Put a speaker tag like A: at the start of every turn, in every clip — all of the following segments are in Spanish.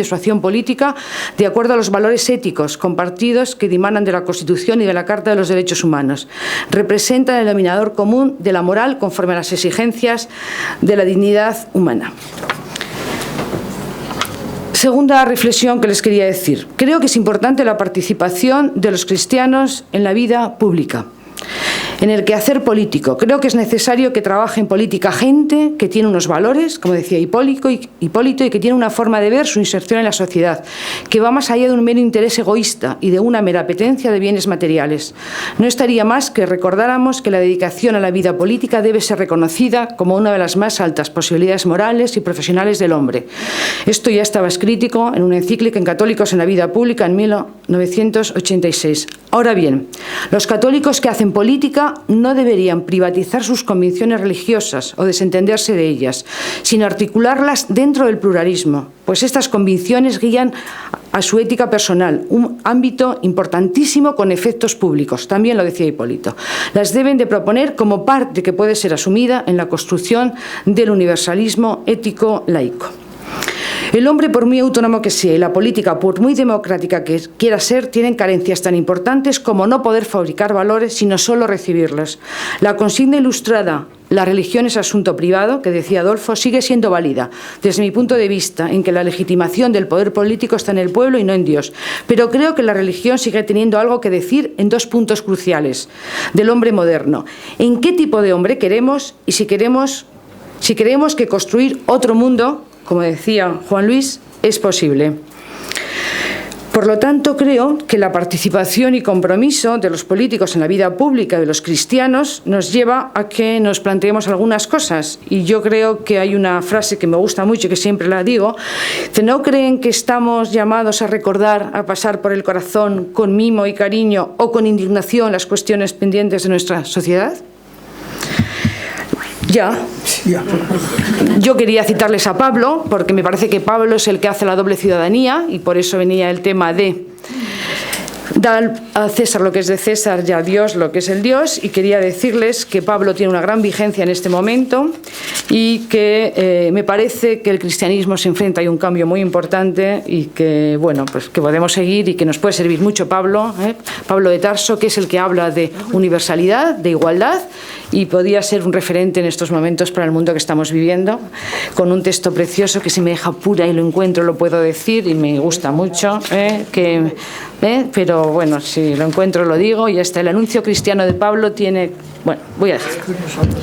A: de su acción política de acuerdo a los valores éticos compartidos que dimanan de la Constitución y de la Carta de los Derechos Humanos. Representa el denominador común de la moral conforme a las exigencias de la dignidad humana. Segunda reflexión que les quería decir. Creo que es importante la participación de los cristianos en la vida pública, en el quehacer político. Creo que es necesario que trabaje en política gente que tiene unos valores, como decía Hipólito, y que tiene una forma de ver su inserción en la sociedad, que va más allá de un mero interés egoísta y de una mera apetencia de bienes materiales. No estaría más que recordáramos que la dedicación a la vida política debe ser reconocida como una de las más altas posibilidades morales y profesionales del hombre. Esto ya estaba escrito en una encíclica en Católicos en la Vida Pública en 1986. Ahora bien, los católicos que hacen política no deberían privatizar sus convicciones religiosas o desentenderse de ellas, sino articularlas dentro del pluralismo, pues estas convicciones guían a su ética personal, un ámbito importantísimo con efectos públicos, también lo decía Hipólito. Las deben de proponer como parte que puede ser asumida en la construcción del universalismo ético laico. El hombre, por muy autónomo que sea, y la política, por muy democrática que quiera ser, tienen carencias tan importantes como no poder fabricar valores, sino solo recibirlos. La consigna ilustrada, la religión es asunto privado, que decía Adolfo, sigue siendo válida, desde mi punto de vista, en que la legitimación del poder político está en el pueblo y no en Dios. Pero creo que la religión sigue teniendo algo que decir en dos puntos cruciales del hombre moderno. ¿En qué tipo de hombre queremos? Y si creemos que construir otro mundo, como decía Juan Luis, es posible. Por lo tanto, creo que la participación y compromiso de los políticos en la vida pública y de los cristianos nos lleva a que nos planteemos algunas cosas. Y yo creo que hay una frase que me gusta mucho y que siempre la digo, que ¿no creen que estamos llamados a recordar, a pasar por el corazón con mimo y cariño o con indignación las cuestiones pendientes de nuestra sociedad? Ya. Yo quería citarles a Pablo, porque me parece que Pablo es el que hace la doble ciudadanía, y por eso venía el tema de dar a César lo que es de César y a Dios lo que es el Dios, y quería decirles que Pablo tiene una gran vigencia en este momento y que me parece que el cristianismo se enfrenta a un cambio muy importante y que, bueno, pues que podemos seguir y que nos puede servir mucho Pablo de Tarso, que es el que habla de universalidad, de igualdad, y podía ser un referente en estos momentos para el mundo que estamos viviendo, con un texto precioso que si me deja pura y lo encuentro lo puedo decir y me gusta mucho, pero bueno, si lo encuentro lo digo, y hasta el anuncio cristiano de Pablo tiene... Bueno, voy a decir,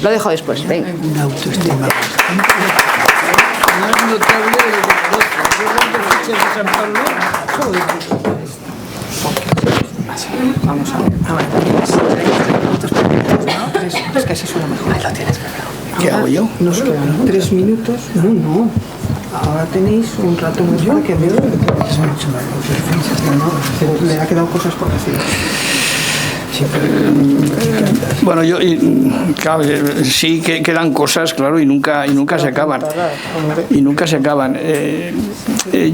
A: lo dejo después, venga.
B: Una autoestima. Vamos a ver. Es que así suena mejor. Ahí lo tienes, ¿qué hago yo? Nos quedan 3 minutos. No. Ahora tenéis un rato más para que veo. Le ha quedado cosas por decir.
C: Bueno, claro, sí que quedan cosas, claro, y nunca se acaban.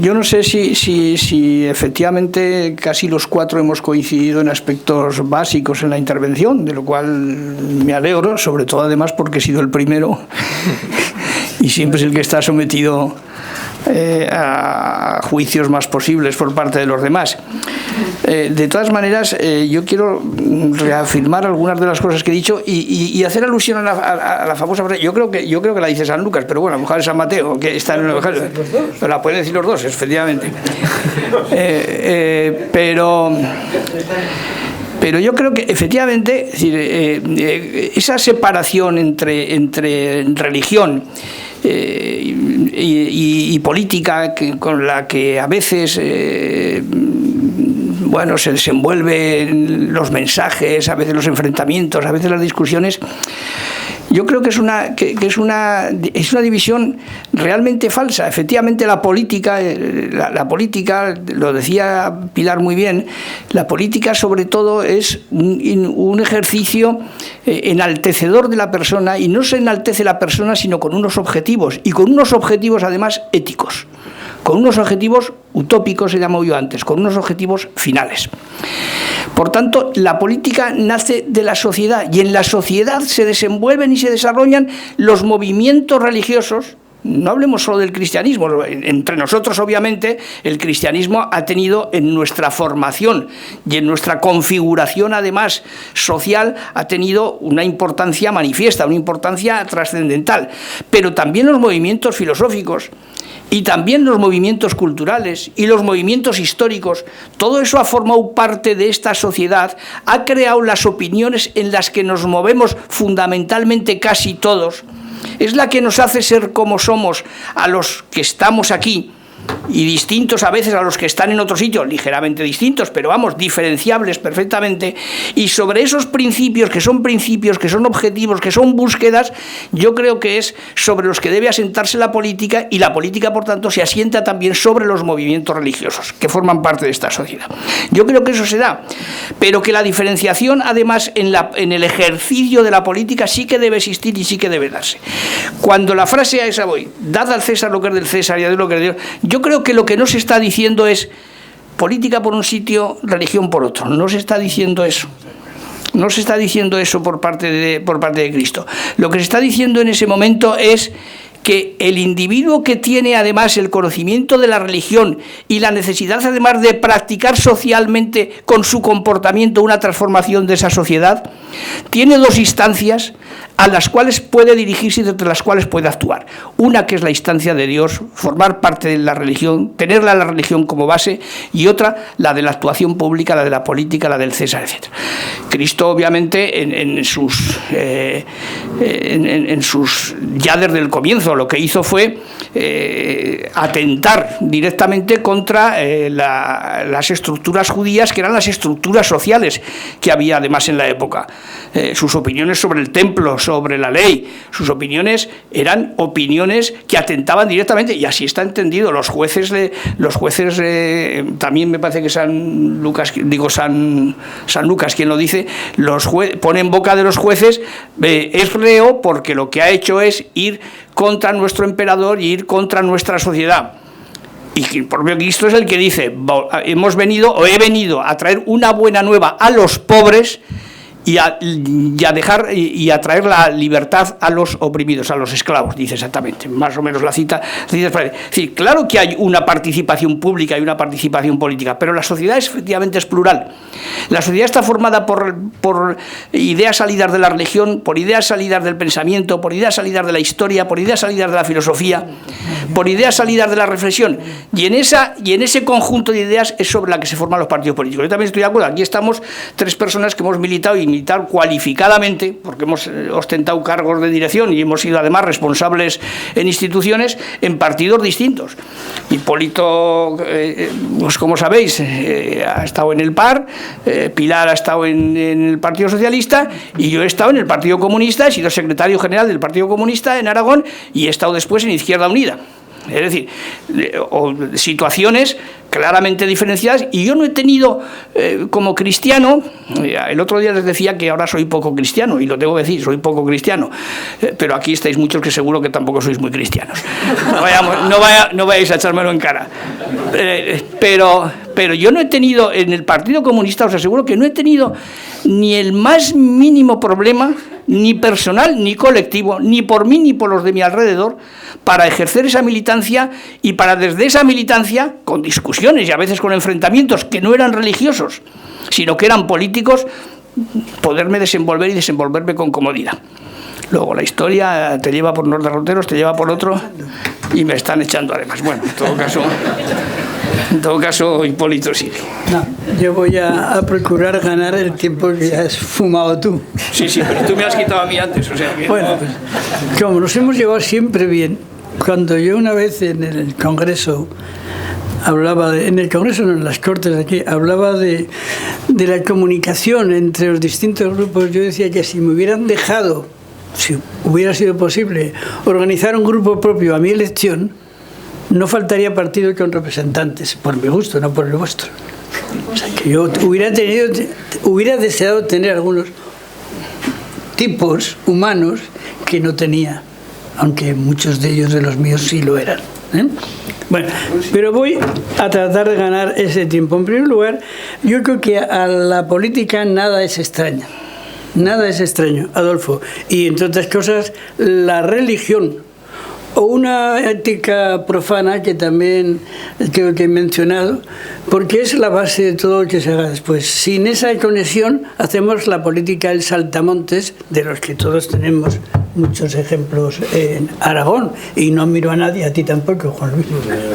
C: Yo no sé si efectivamente casi los 4 hemos coincidido en aspectos básicos en la intervención, de lo cual me alegro, sobre todo además porque he sido el primero y siempre es el que está sometido a juicios más posibles por parte de los demás. De todas maneras, yo quiero reafirmar algunas de las cosas que he dicho y hacer alusión a la famosa frase. Yo creo que la dice San Lucas, pero bueno, a lo mejor es San Mateo, que está en el Evangelio. Pero la pueden decir los dos, efectivamente. Pero yo creo que efectivamente, es decir, esa separación entre religión y política con la que a veces se desenvuelven los mensajes, a veces los enfrentamientos, a veces las discusiones, yo creo que es una división realmente falsa. Efectivamente, la política, lo decía Pilar muy bien, la política sobre todo es un ejercicio enaltecedor de la persona, y no se enaltece la persona sino con unos objetivos, y con unos objetivos además éticos, con unos objetivos utópicos, he llamado yo antes, con unos objetivos finales. Por tanto, la política nace de la sociedad, y en la sociedad se desenvuelven y se desarrollan los movimientos religiosos no hablemos solo del cristianismo, entre nosotros obviamente el cristianismo ha tenido en nuestra formación y en nuestra configuración además social, ha tenido una importancia manifiesta, una importancia trascendental, pero también los movimientos filosóficos, y también los movimientos culturales y los movimientos históricos, todo eso ha formado parte de esta sociedad, ha creado las opiniones en las que nos movemos fundamentalmente casi todos, es la que nos hace ser como somos a los que estamos aquí, y distintos a veces a los que están en otro sitio, ligeramente distintos, pero vamos, diferenciables perfectamente, y sobre esos principios, que son objetivos, que son búsquedas, yo creo que es sobre los que debe asentarse la política, y la política, por tanto, se asienta también sobre los movimientos religiosos, que forman parte de esta sociedad. Yo creo que eso se da, pero que la diferenciación, además, en el ejercicio de la política sí que debe existir y sí que debe darse. Cuando la frase a esa voy, dad al César lo que es del César y a Dios lo que es de Dios, yo creo que lo que no se está diciendo es política por un sitio, religión por otro. No se está diciendo eso. No se está diciendo eso por parte de Cristo. Lo que se está diciendo en ese momento es que el individuo que tiene además el conocimiento de la religión y la necesidad además de practicar socialmente con su comportamiento una transformación de esa sociedad, tiene dos instancias a las cuales puede dirigirse y entre las cuales puede actuar. Una que es la instancia de Dios, formar parte de la religión, tenerla la religión como base, y otra la de la actuación pública, la de la política, la del César, etc. Cristo obviamente en sus ya desde el comienzo lo que hizo fue atentar directamente contra las estructuras judías, que eran las estructuras sociales que había además en la época. Sus opiniones sobre el templo, sobre la ley, sus opiniones eran opiniones que atentaban directamente, y así está entendido. Los jueces también me parece que San Lucas quien lo dice, pone en boca de los jueces, es reo porque lo que ha hecho es ir contra nuestro emperador y ir contra nuestra sociedad. Y el propio Cristo es el que dice, he venido a traer una buena nueva a los pobres y a traer la libertad a los oprimidos, a los esclavos, dice exactamente, más o menos la cita. Es decir, claro que hay una participación pública y una participación política, pero la sociedad efectivamente es plural. La sociedad está formada por ideas salidas de la religión, por ideas salidas del pensamiento, por ideas salidas de la historia, por ideas salidas de la filosofía, por ideas salidas de la reflexión, y en ese conjunto de ideas es sobre la que se forman los partidos políticos. Yo también estoy de acuerdo, aquí estamos tres personas que hemos militado y militar cualificadamente, porque hemos ostentado cargos de dirección y hemos sido además responsables en instituciones, en partidos distintos. Hipólito, pues como sabéis, ha estado en el PAR, Pilar ha estado en el Partido Socialista, y yo he estado en el Partido Comunista, he sido secretario general del Partido Comunista en Aragón, y he estado después en Izquierda Unida. Es decir, situaciones claramente diferenciadas, y yo no he tenido como cristiano, el otro día les decía que ahora soy poco cristiano, y lo tengo que decir, soy poco cristiano, pero aquí estáis muchos que seguro que tampoco sois muy cristianos, no vayáis a echármelo en cara, pero yo no he tenido en el Partido Comunista, os aseguro que no he tenido ni el más mínimo problema, ni personal ni colectivo, ni por mí ni por los de mi alrededor, para ejercer esa militancia, y para desde esa militancia, con discusiones y a veces con enfrentamientos que no eran religiosos, sino que eran políticos, poderme desenvolver y desenvolverme con comodidad. Luego la historia te lleva por unos derroteros, te lleva por otro, y me están echando además. Bueno, en todo caso, Hipólito sigue.
D: No, yo voy a procurar ganar el tiempo que has fumado tú.
C: Sí, pero tú me has quitado a mí antes, o sea que...
D: Bueno, pues, como nos hemos llevado siempre bien, cuando yo una vez en el Congreso en las Cortes de aquí, hablaba de la comunicación entre los distintos grupos, yo decía que si me hubieran dejado, si hubiera sido posible, organizar un grupo propio a mi elección, no faltaría partido con representantes, por mi gusto, no por el vuestro. O sea, que yo hubiera deseado tener algunos tipos humanos que no tenía, aunque muchos de ellos, de los míos, sí lo eran. Bueno, pero voy a tratar de ganar ese tiempo. En primer lugar, yo creo que a la política nada es extraño. Nada es extraño, Adolfo. Y entre otras cosas, la religión o una ética profana que también creo que he mencionado, porque es la base de todo lo que se haga después. Sin esa conexión hacemos la política del saltamontes, de los que todos tenemos muchos ejemplos en Aragón, y no miro a nadie, a ti tampoco, Juan Luis,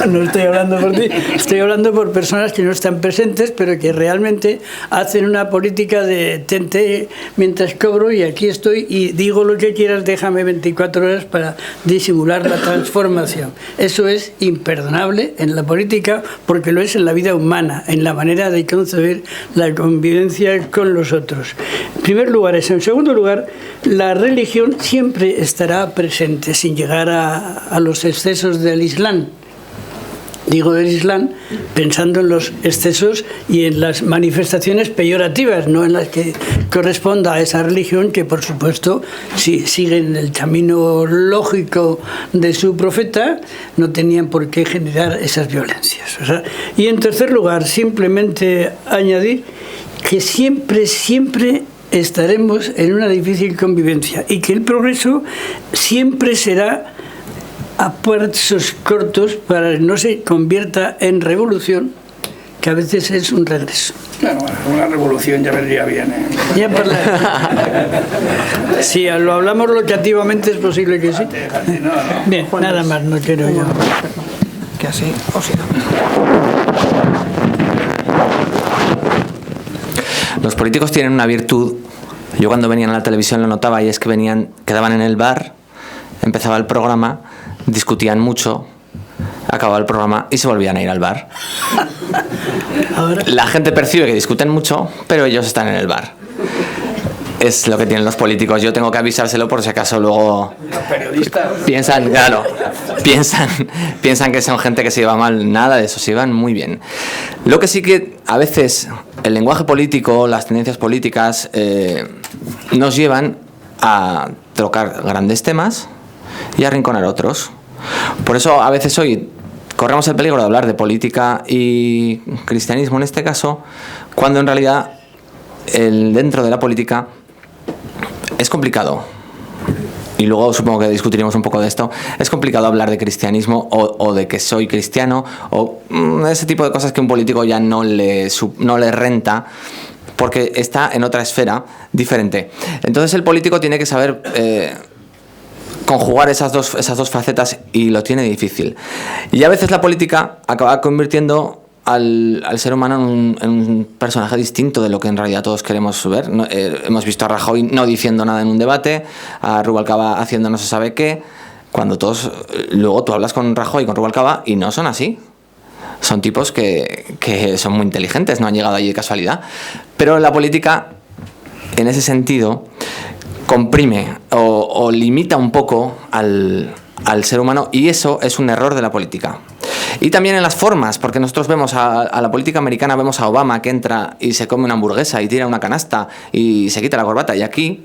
D: no estoy hablando por ti, estoy hablando por personas que no están presentes, pero que realmente hacen una política de tente mientras cobro y aquí estoy y digo lo que quieras, déjame 24 horas para disimular la transformación. Eso es imperdonable en la política, porque lo es en la vida humana, en la manera de concebir la convivencia con los otros. En primer lugar eso. En segundo lugar, la religión siempre estará presente, sin llegar a los excesos del Islam. Digo del Islam pensando en los excesos y en las manifestaciones peyorativas, no en las que corresponda a esa religión, que por supuesto, si siguen el camino lógico de su profeta, no tenían por qué generar esas violencias. O sea, y en tercer lugar, simplemente añadir que siempre estaremos en una difícil convivencia y que el progreso siempre será a pasos cortos para que no se convierta en revolución, que a veces es un regreso.
C: Bueno, una revolución ya vendría bien, ¿eh?
D: Ya si lo hablamos locativamente es posible que sí.
C: No.
D: Bien, nada más, no quiero yo.
B: Que así, o si no.
E: Los políticos tienen una virtud. Yo cuando venían a la televisión lo notaba, y es que quedaban en el bar, empezaba el programa, discutían mucho, acababa el programa y se volvían a ir al bar. La gente percibe que discuten mucho, pero ellos están en el bar. Es lo que tienen los políticos. Yo tengo que avisárselo por si acaso luego
C: Los periodistas
E: piensan que son gente que se lleva mal. Nada de eso, se llevan muy bien. Lo que sí que a veces el lenguaje político, las tendencias políticas nos llevan a trocar grandes temas y a arrinconar otros. Por eso a veces hoy corremos el peligro de hablar de política y cristianismo en este caso, cuando en realidad dentro de la política es complicado. Y luego supongo que discutiremos un poco de esto. Es complicado hablar de cristianismo o de que soy cristiano o ese tipo de cosas que un político ya no le renta, porque está en otra esfera diferente. Entonces el político tiene que saber conjugar esas dos facetas, y lo tiene difícil. Y a veces la política acaba convirtiendo al ser humano en un personaje distinto de lo que en realidad todos queremos ver. Hemos visto a Rajoy no diciendo nada en un debate, a Rubalcaba haciendo no se sabe qué, cuando luego tú hablas con Rajoy y con Rubalcaba y no son así. Son tipos que son muy inteligentes, no han llegado allí de casualidad. Pero la política, en ese sentido, comprime o limita un poco al ser humano, y eso es un error de la política. Y también en las formas, porque nosotros vemos a la política americana, vemos a Obama que entra y se come una hamburguesa y tira una canasta y se quita la corbata, y aquí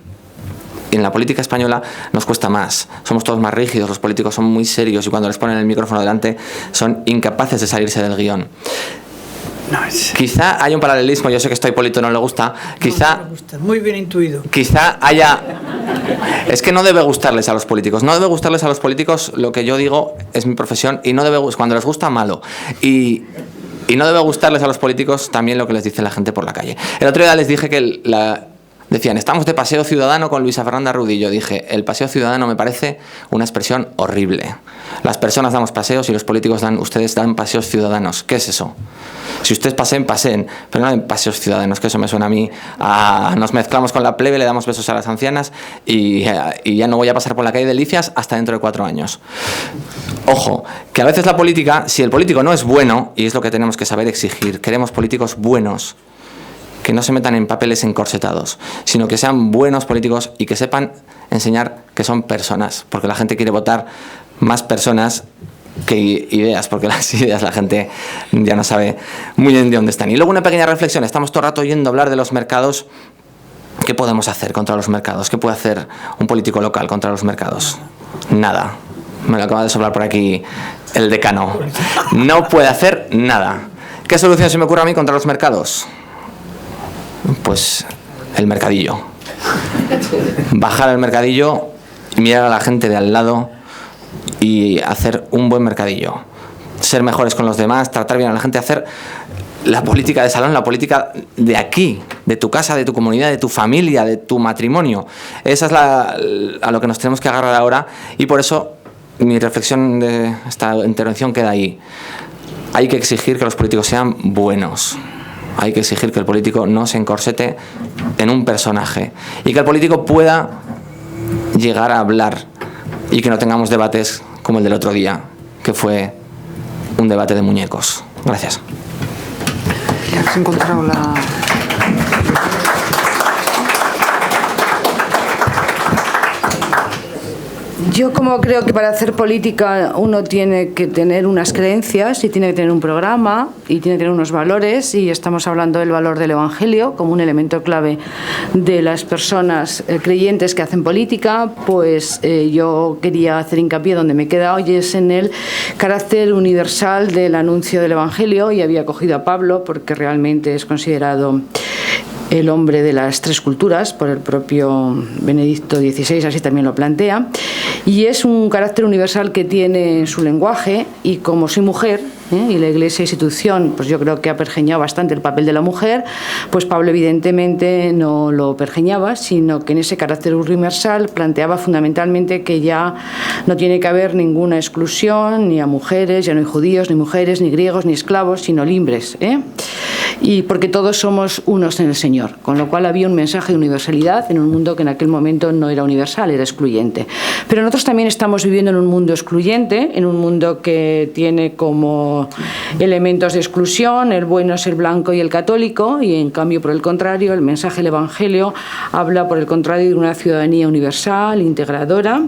E: en la política española nos cuesta más, somos todos más rígidos, los políticos son muy serios y cuando les ponen el micrófono delante son incapaces de salirse del guión. Quizá haya un paralelismo, yo sé que esto a Hipólito no le gusta, quizá...
D: No me gusta, muy bien intuido.
E: Quizá haya... Es que no debe gustarles a los políticos, no debe gustarles a los políticos, lo que yo digo es mi profesión, y no debe, cuando les gusta, malo. Y no debe gustarles a los políticos también lo que les dice la gente por la calle. El otro día les dije que decían, estamos de paseo ciudadano con Luisa Fernanda Rudí. Yo dije, el paseo ciudadano me parece una expresión horrible. Las personas damos paseos y los políticos ustedes dan paseos ciudadanos. ¿Qué es eso? Si ustedes paseen, pero no den paseos ciudadanos, que eso me suena a mí nos mezclamos con la plebe, le damos besos a las ancianas y ya no voy a pasar por la calle de Delicias hasta dentro de 4 años. Ojo, que a veces la política, si el político no es bueno, y es lo que tenemos que saber exigir, queremos políticos buenos, que no se metan en papeles encorsetados, sino que sean buenos políticos y que sepan enseñar que son personas, porque la gente quiere votar más personas que ideas, porque las ideas la gente ya no sabe muy bien de dónde están. Y luego una pequeña reflexión, estamos todo el rato oyendo hablar de los mercados. ¿Qué podemos hacer contra los mercados? ¿Qué puede hacer un político local contra los mercados? Nada. Me lo acaba de soplar por aquí el decano. No puede hacer nada. ¿Qué solución se me ocurre a mí contra los mercados? Pues el mercadillo. Bajar al mercadillo, mirar a la gente de al lado y hacer un buen mercadillo. Ser mejores con los demás, tratar bien a la gente, hacer la política de salón, la política de aquí, de tu casa, de tu comunidad, de tu familia, de tu matrimonio. Esa es a lo que nos tenemos que agarrar ahora, y por eso mi reflexión de esta intervención queda ahí. Hay que exigir que los políticos sean buenos. Hay que exigir que el político no se encorsete en un personaje y que el político pueda llegar a hablar y que no tengamos debates como el del otro día, que fue un debate de muñecos. Gracias.
B: ¿Has encontrado la...?
A: Yo como creo que para hacer política uno tiene que tener unas creencias y tiene que tener un programa y tiene que tener unos valores, y estamos hablando del valor del Evangelio como un elemento clave de las personas creyentes que hacen política, pues yo quería hacer hincapié donde me queda hoy, es en el carácter universal del anuncio del Evangelio, y había cogido a Pablo porque realmente es considerado el hombre de las tres culturas por el propio Benedicto XVI, así también lo plantea, y es un carácter universal que tiene en su lenguaje. Y como soy mujer, y la Iglesia institución, pues yo creo que ha pergeñado bastante el papel de la mujer, pues Pablo evidentemente no lo pergeñaba, sino que en ese carácter universal planteaba fundamentalmente que ya no tiene que haber ninguna exclusión ni a mujeres, ya no hay judíos, ni mujeres, ni griegos, ni esclavos, sino libres, y porque todos somos unos en el Señor, con lo cual había un mensaje de universalidad en un mundo que en aquel momento no era universal, era excluyente. Pero nosotros también estamos viviendo en un mundo excluyente, en un mundo que tiene como elementos de exclusión, el bueno es el blanco y el católico, y en cambio, por el contrario, el mensaje del Evangelio habla, por el contrario, de una ciudadanía universal, integradora,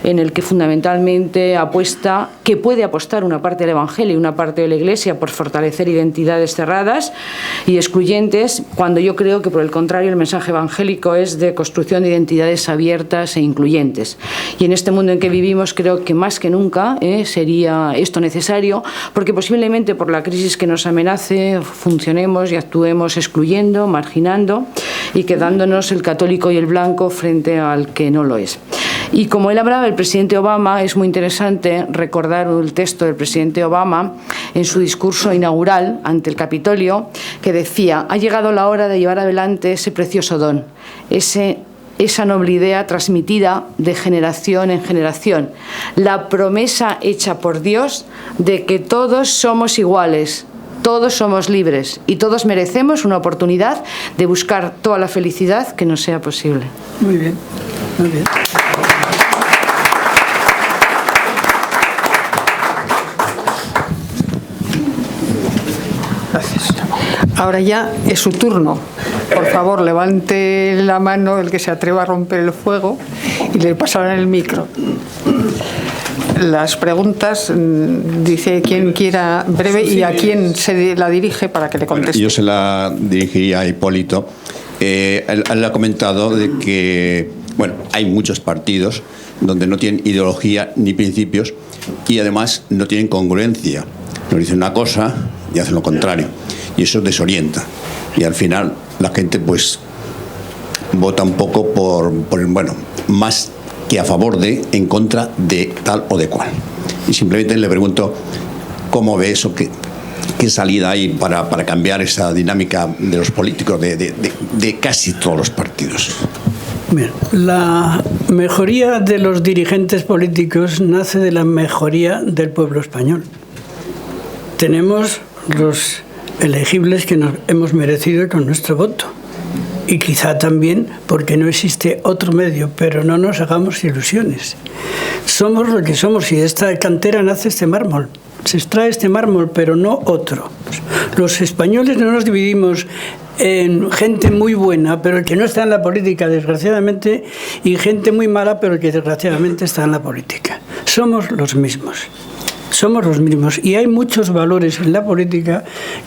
A: en el que fundamentalmente apuesta, que puede apostar una parte del Evangelio y una parte de la Iglesia por fortalecer identidades cerradas y excluyentes, cuando yo creo que, por el contrario, el mensaje evangélico es de construcción de identidades abiertas e incluyentes. Y en este mundo en que vivimos creo que más que nunca sería esto necesario, porque posiblemente por la crisis que nos amenace funcionemos y actuemos excluyendo, marginando y quedándonos el católico y el blanco frente al que no lo es. Y como él hablaba del presidente Obama, es muy interesante recordar el texto del presidente Obama en su discurso inaugural ante el Capitolio, que decía: ha llegado la hora de llevar adelante ese precioso don, esa noble idea transmitida de generación en generación, la promesa hecha por Dios de que todos somos iguales, todos somos libres y todos merecemos una oportunidad de buscar toda la felicidad que nos sea posible.
D: Muy bien, muy bien.
B: Gracias. Ahora ya es su turno. Por favor, levante la mano el que se atreva a romper el fuego y le pasarán el micro. Las preguntas, dice quien quiera breve y a quién se la dirige para que le conteste.
F: Yo se la dirigiría a Hipólito. Él ha comentado de que, bueno, hay muchos partidos donde no tienen ideología ni principios y además no tienen congruencia. Nos dicen una cosa y hacen lo contrario. Y eso desorienta. Y al final la gente pues vota un poco por bueno, más que a favor de, en contra de tal o de cual. Y simplemente le pregunto cómo ve eso, qué salida hay para cambiar esa dinámica de los políticos de casi todos los partidos.
D: Bien, la mejoría de los dirigentes políticos nace de la mejoría del pueblo español. Tenemos los elegibles que nos hemos merecido con nuestro voto. Y quizá también porque no existe otro medio, pero no nos hagamos ilusiones. Somos lo que somos y de esta cantera nace este mármol. Se extrae este mármol, pero no otro. Los españoles no nos dividimos en gente muy buena, pero el que no está en la política, desgraciadamente, y gente muy mala, pero el que desgraciadamente está en la política. Somos los mismos. Somos los mismos. Y hay muchos valores en la política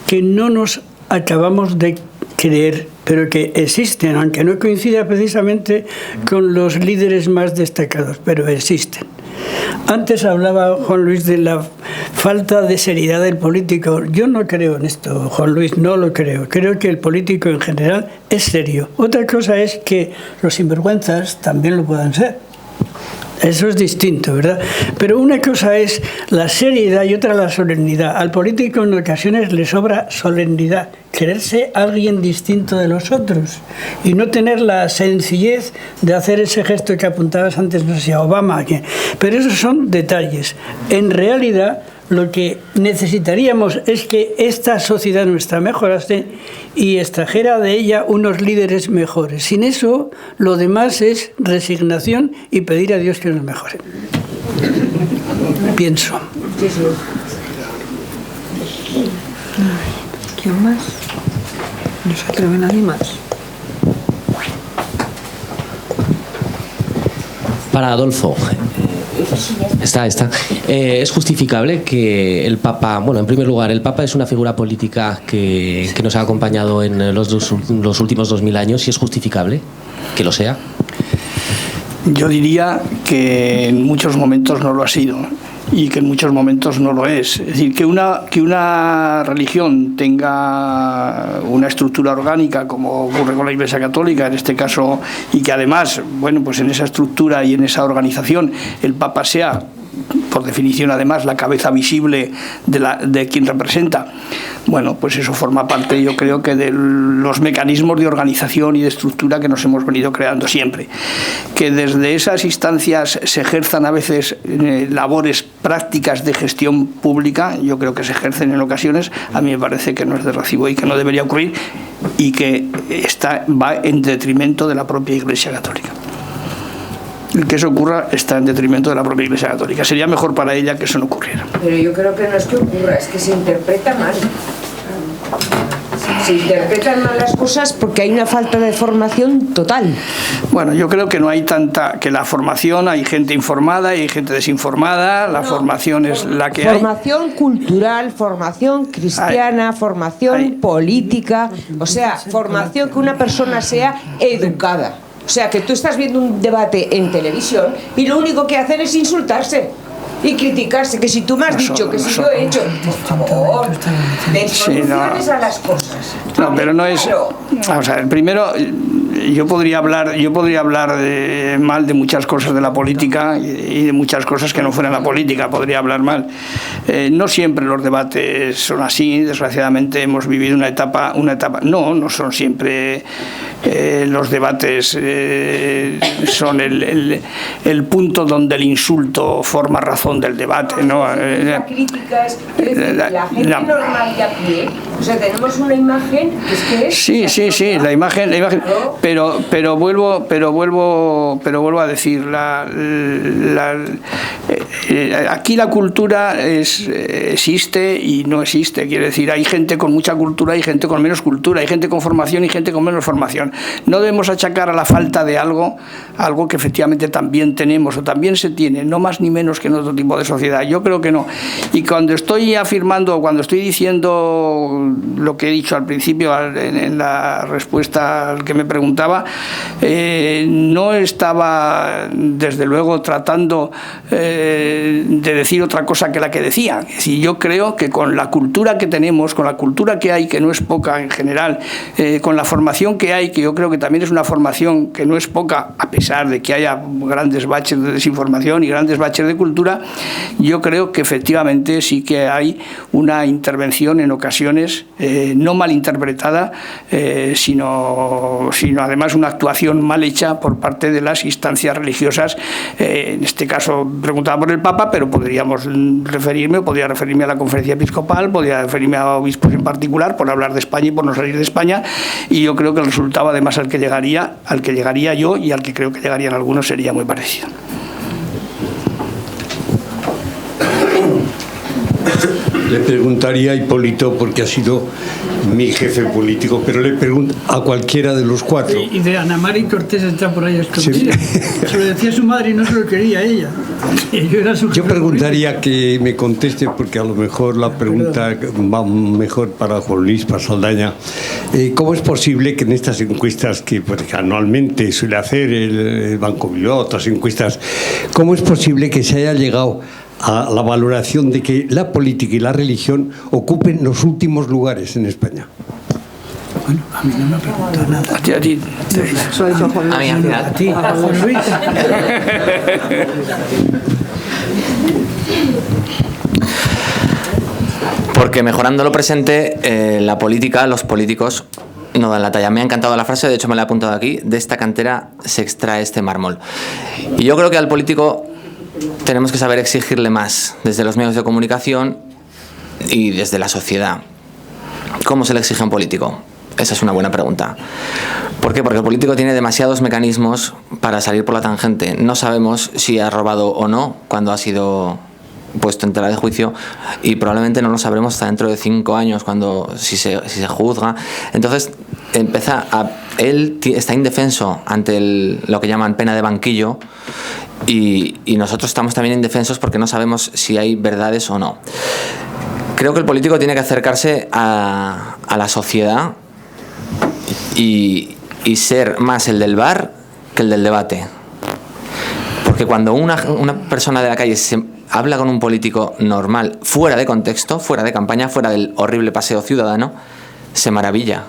D: que no nos acabamos de creer, pero que existen, aunque no coincida precisamente con los líderes más destacados, pero existen. Antes hablaba Juan Luis de la falta de seriedad del político. Yo no creo en esto, Juan Luis, no lo creo. Creo que el político en general es serio. Otra cosa es que los sinvergüenzas también lo puedan ser. Eso es distinto, ¿verdad? Pero una cosa es la seriedad y otra la solemnidad. Al político en ocasiones le sobra solemnidad, creerse alguien distinto de los otros y no tener la sencillez de hacer ese gesto que apuntabas antes, no sé si a Obama, pero esos son detalles. En realidad, lo que necesitaríamos es que esta sociedad nuestra mejorase y extrajera de ella unos líderes mejores. Sin eso, lo demás es resignación y pedir a Dios que nos mejore. Pienso.
B: ¿Quién más? No se atreve nadie más.
G: Para Adolfo. Está. ¿Es justificable que el Papa, bueno, en primer lugar, el Papa es una figura política que nos ha acompañado en los últimos 2000 años, y es justificable que lo sea?
C: Yo diría que en muchos momentos no lo ha sido y que en muchos momentos no lo es. Es decir, que una religión tenga una estructura orgánica, como ocurre con la Iglesia Católica en este caso, y que además, bueno, pues en esa estructura y en esa organización el Papa sea, por definición además, la cabeza visible de quien representa, bueno, pues eso forma parte, yo creo, que de los mecanismos de organización y de estructura que nos hemos venido creando siempre. Que desde esas instancias se ejerzan a veces labores prácticas de gestión pública, yo creo que se ejercen en ocasiones, a mí me parece que no es de recibo y que no debería ocurrir, y que va en detrimento de la propia Iglesia Católica. El que eso ocurra está en detrimento de la propia Iglesia Católica. Sería mejor para ella que eso no ocurriera.
A: Pero yo creo que no es que ocurra, es que se interpreta mal. Se interpretan mal las cosas porque hay una falta de formación total.
C: Bueno, yo creo que no hay tanta, que la formación, hay gente informada y hay gente desinformada, la formación es la que hay.
A: Formación cultural, formación cristiana, formación política, o sea, formación que una persona sea educada. O sea, que tú estás viendo un debate en televisión y lo único que hacen es insultarse y criticarse, que si tú me has dicho, que si yo he hecho, por favor, den soluciones a las cosas.
C: No, pero no es... Vamos a ver, primero, yo podría hablar mal de muchas cosas de la política y de muchas cosas que no fueran la política, podría hablar mal. No siempre los debates son así, desgraciadamente hemos vivido una etapa... No son siempre... los debates son el punto donde el insulto forma razón del debate, ¿no?
A: La crítica es la gente normal de a pie, o sea, tenemos una imagen que es
C: sí, la imagen, pero vuelvo a decir, aquí la cultura existe y no existe, quiere decir, hay gente con mucha cultura y gente con menos cultura, hay gente con formación y gente con menos formación. No debemos achacar a la falta de algo que efectivamente también tenemos o también se tiene, no más ni menos que en otro tipo de sociedad. Yo creo que no. Y cuando estoy afirmando, cuando estoy diciendo lo que he dicho al principio en la respuesta al que me preguntaba, no estaba desde luego tratando de decir otra cosa que la que decía. Es decir, yo creo que con la cultura que tenemos, con la cultura que hay, que no es poca en general, con la formación que hay, que yo creo que también es una formación que no es poca, a pesar de que haya grandes baches de desinformación y grandes baches de cultura, yo creo que efectivamente sí que hay una intervención en ocasiones no mal interpretada, sino además una actuación mal hecha por parte de las instancias religiosas. En este caso preguntaba por el Papa, pero podría referirme a la Conferencia Episcopal, podría referirme a obispos en particular, por hablar de España y por no salir de España, y yo creo que el resultado además al que llegaría yo y al que creo que llegarían algunos sería muy parecido.
H: Le preguntaría a Hipólito, porque ha sido mi jefe político, pero le pregunto a cualquiera de los cuatro.
D: Y de Ana Mari Cortés está por ahí escondida. Se lo decía su madre y no se lo quería ella. Yo
H: preguntaría que me conteste, porque a lo mejor la pregunta va mejor para Juan Luis, para Saldaña. ¿Cómo es posible que en estas encuestas que anualmente suele hacer el Banco Bilbao, otras encuestas, cómo es posible que se haya llegado a la valoración de que la política y la religión ocupen los últimos lugares en España?
D: Bueno, a mí no me ha preguntado nada.
C: A ti.
B: Solo ha dicho a Juan Luis.
E: A mí, al final.
D: A ti, a Juan Luis.
E: Porque mejorando lo presente, la política, los políticos no dan la talla. Me ha encantado la frase, de hecho me la he apuntado aquí: de esta cantera se extrae este mármol. Y yo creo que al político tenemos que saber exigirle más desde los medios de comunicación y desde la sociedad. ¿Cómo se le exige a un político? Esa es una buena pregunta. ¿Por qué? Porque el político tiene demasiados mecanismos para salir por la tangente. No sabemos si ha robado o no cuando ha sido puesto en tela de juicio, y probablemente no lo sabremos hasta dentro de 5 años, si se juzga. Entonces él está indefenso ante lo que llaman pena de banquillo, y nosotros estamos también indefensos porque no sabemos si hay verdades o no. Creo que el político tiene que acercarse a la sociedad y ser más el del bar que el del debate. Porque cuando una persona de la calle habla con un político normal, fuera de contexto, fuera de campaña, fuera del horrible paseo ciudadano, se maravilla.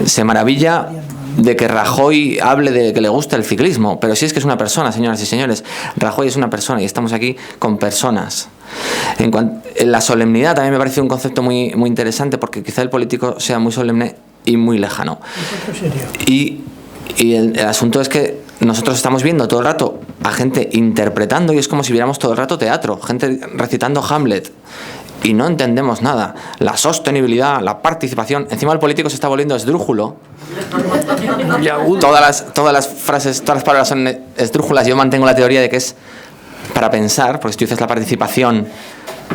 E: Se maravilla de que Rajoy hable de que le gusta el ciclismo, pero si es que es una persona, señoras y señores. Rajoy es una persona y estamos aquí con personas. En la solemnidad también me parece un concepto muy, muy interesante, porque quizá el político sea muy solemne y muy lejano. Y el asunto es que nosotros estamos viendo todo el rato a gente interpretando, y es como si viéramos todo el rato teatro, gente recitando Hamlet, y no entendemos nada. La sostenibilidad, la participación. Encima el político se está volviendo esdrújulo. Todas las frases, todas las palabras son esdrújulas. Yo mantengo la teoría de que es para pensar, porque si tú dices la participación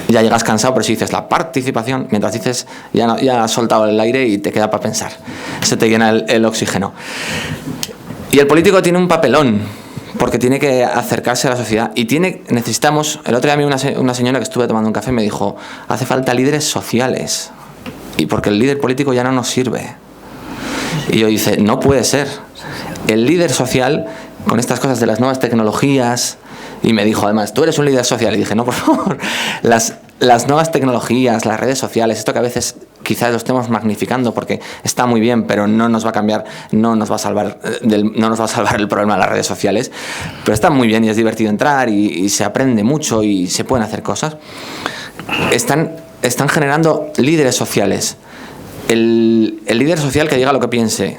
E: ya llegas cansado, pero si dices la participación, mientras dices ya has soltado el aire y te queda para pensar. Se te llena el oxígeno. Y el político tiene un papelón, porque tiene que acercarse a la sociedad y necesitamos. El otro día a mí una señora que estuve tomando un café me dijo: hace falta líderes sociales, y porque el líder político ya no nos sirve. Y yo dije: no puede ser. El líder social, con estas cosas de las nuevas tecnologías, y me dijo además: tú eres un líder social. Y dije: no, por favor. Las nuevas tecnologías, las redes sociales, esto que a veces quizás lo estemos magnificando porque está muy bien, pero no nos va a cambiar, no nos va a salvar el problema de las redes sociales, pero está muy bien y es divertido entrar y se aprende mucho y se pueden hacer cosas. Están generando líderes sociales. El líder social que diga lo que piense,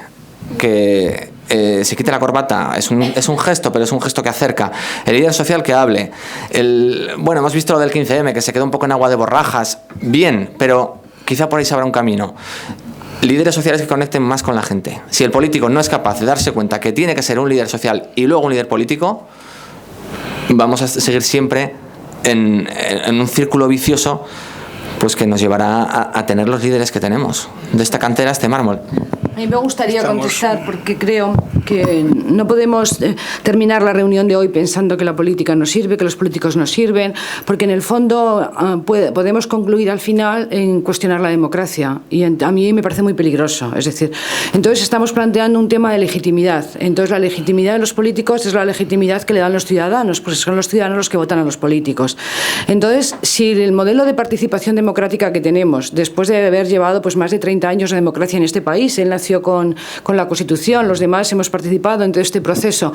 E: que se quite la corbata, es un gesto, pero es un gesto que acerca. El líder social que hable. Bueno, hemos visto lo del 15M, que se quedó un poco en agua de borrajas. Bien, pero quizá por ahí se abra un camino. Líderes sociales que conecten más con la gente. Si el político no es capaz de darse cuenta que tiene que ser un líder social y luego un líder político, vamos a seguir siempre en un círculo vicioso, pues que nos llevará a tener los líderes que tenemos. De esta cantera, este mármol.
A: A mí me gustaría contestar, porque creo que no podemos terminar la reunión de hoy pensando que la política no sirve, que los políticos no sirven, porque en el fondo podemos concluir al final en cuestionar la democracia, y a mí me parece muy peligroso. Es decir, entonces estamos planteando un tema de legitimidad. Entonces la legitimidad de los políticos es la legitimidad que le dan los ciudadanos, pues son los ciudadanos los que votan a los políticos. Entonces, si el modelo de participación democrática que tenemos, después de haber llevado pues más de 30 años de democracia en este país, él nació con la Constitución, los demás hemos participado en todo este proceso,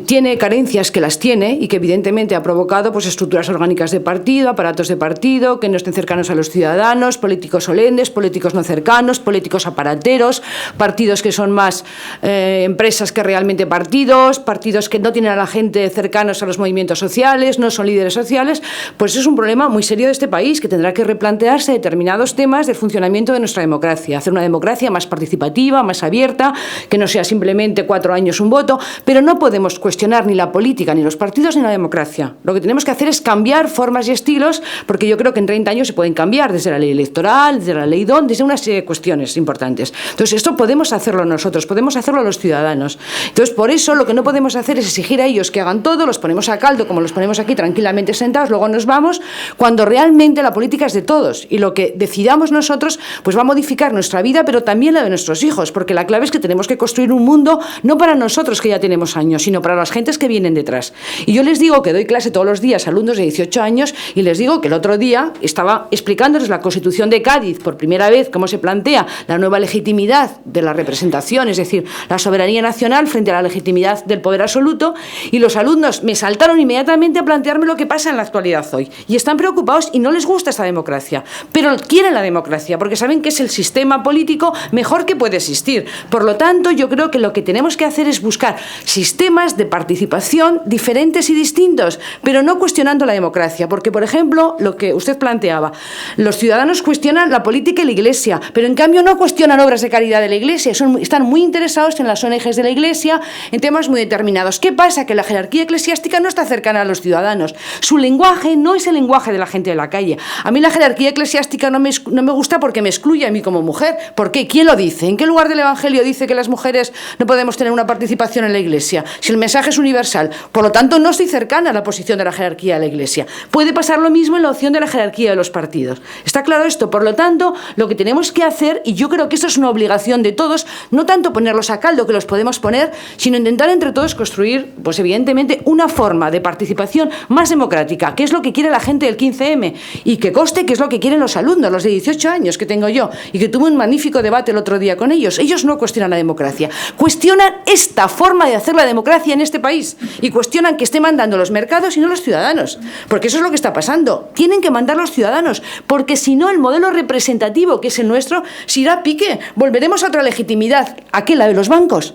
A: tiene carencias, que las tiene, y que evidentemente ha provocado pues estructuras orgánicas de partido, aparatos de partido que no estén cercanos a los ciudadanos, políticos solemnes, políticos no cercanos, políticos aparateros, partidos que son más empresas que realmente partidos que no tienen a la gente cercanos a los movimientos sociales, no son líderes sociales. Pues es un problema muy serio de este país, que tendrá que replantearse determinados temas del funcionamiento de nuestra democracia, hacer una democracia más participativa, más abierta, que no sea simplemente 4 años un voto. Pero no podemos cuestionar ni la política, ni los partidos, ni la democracia. Lo que tenemos que hacer es cambiar formas y estilos, porque yo creo que en 30 años se pueden cambiar, desde la ley electoral, desde la ley DON, desde una serie de cuestiones importantes. Entonces esto podemos hacerlo nosotros, podemos hacerlo los ciudadanos. Entonces por eso lo que no podemos hacer es exigir a ellos que hagan todo, los ponemos a caldo como los ponemos aquí tranquilamente sentados, luego nos vamos, cuando realmente la política política es de todos y lo que decidamos nosotros pues va a modificar nuestra vida, pero también la de nuestros hijos, porque la clave es que tenemos que construir un mundo no para nosotros que ya tenemos años, sino para las gentes que vienen detrás. Y yo les digo que doy clase todos los días a alumnos de 18 años y les digo que el otro día estaba explicándoles la Constitución de Cádiz por primera vez, cómo se plantea la nueva legitimidad de la representación, es decir, la soberanía nacional frente a la legitimidad del poder absoluto, y los alumnos me saltaron inmediatamente a plantearme lo que pasa en la actualidad hoy. Y están preocupados y no les gusta esta democracia, pero quieren la democracia porque saben que es el sistema político mejor que puede existir. Por lo tanto, yo creo que lo que tenemos que hacer es buscar sistemas de participación diferentes y distintos, pero no cuestionando la democracia, porque, por ejemplo, lo que usted planteaba, los ciudadanos cuestionan la política y la Iglesia, pero en cambio no cuestionan obras de caridad de la Iglesia, están muy interesados en las ONGs de la Iglesia, en temas muy determinados. ¿Qué pasa? Que la jerarquía eclesiástica no está cercana a los ciudadanos. Su lenguaje no es el lenguaje de la gente de la calle. A mí la jerarquía eclesiástica no me gusta porque me excluye a mí como mujer. ¿Por qué? ¿Quién lo dice? ¿En qué lugar del Evangelio dice que las mujeres no podemos tener una participación en la Iglesia? Si el mensaje es universal. Por lo tanto, no estoy cercana a la posición de la jerarquía de la Iglesia. Puede pasar lo mismo en la opción de la jerarquía de los partidos. ¿Está claro esto? Por lo tanto, lo que tenemos que hacer, y yo creo que esto es una obligación de todos, no tanto ponerlos a caldo, que los podemos poner, sino intentar entre todos construir, pues evidentemente, una forma de participación más democrática, que es lo que quiere la gente del 15M, y que conste que es lo que quieren los alumnos, los de 18 años que tengo yo, y que tuve un magnífico debate el otro día con ellos. Ellos no cuestionan la democracia, cuestionan esta forma de hacer la democracia en este país, y cuestionan que esté mandando los mercados y no los ciudadanos, porque eso es lo que está pasando. Tienen que mandar los ciudadanos, porque si no el modelo representativo, que es el nuestro, se irá a pique. Volveremos a otra legitimidad. ¿A qué? La de los bancos.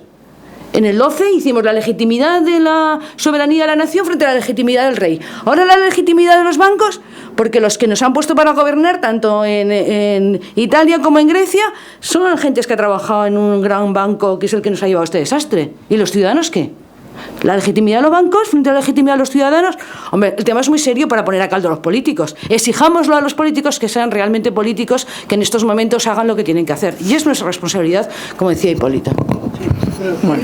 A: En el 12 hicimos la legitimidad de la soberanía de la nación frente a la legitimidad del rey. Ahora la legitimidad de los bancos, porque los que nos han puesto para gobernar, tanto en Italia como en Grecia, son gentes que han trabajado en un gran banco que es el que nos ha llevado a este desastre. ¿Y los ciudadanos qué? La legitimidad de los bancos frente a la legitimidad de los ciudadanos. Hombre, el tema es muy serio para poner a caldo a los políticos. Exijámoslo a los políticos que sean realmente políticos, que en estos momentos hagan lo que tienen que hacer. Y es nuestra responsabilidad, como decía Hipólita. Bueno.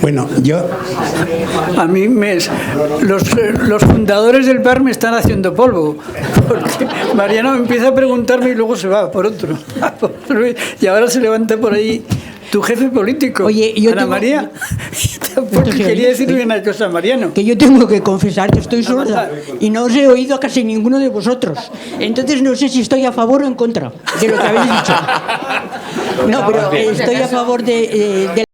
D: Bueno, yo... A mí los fundadores del bar me están haciendo polvo, porque Mariano empieza a preguntarme y luego se va por otro. Y ahora se levanta por ahí tu jefe político.
I: Oye, yo
D: Ana María. Porque quería decirle una cosa a Mariano.
I: Que yo tengo que confesar que estoy sorda y no os he oído a casi ninguno de vosotros. Entonces no sé si estoy a favor o en contra de lo que habéis dicho. No, pero estoy a favor de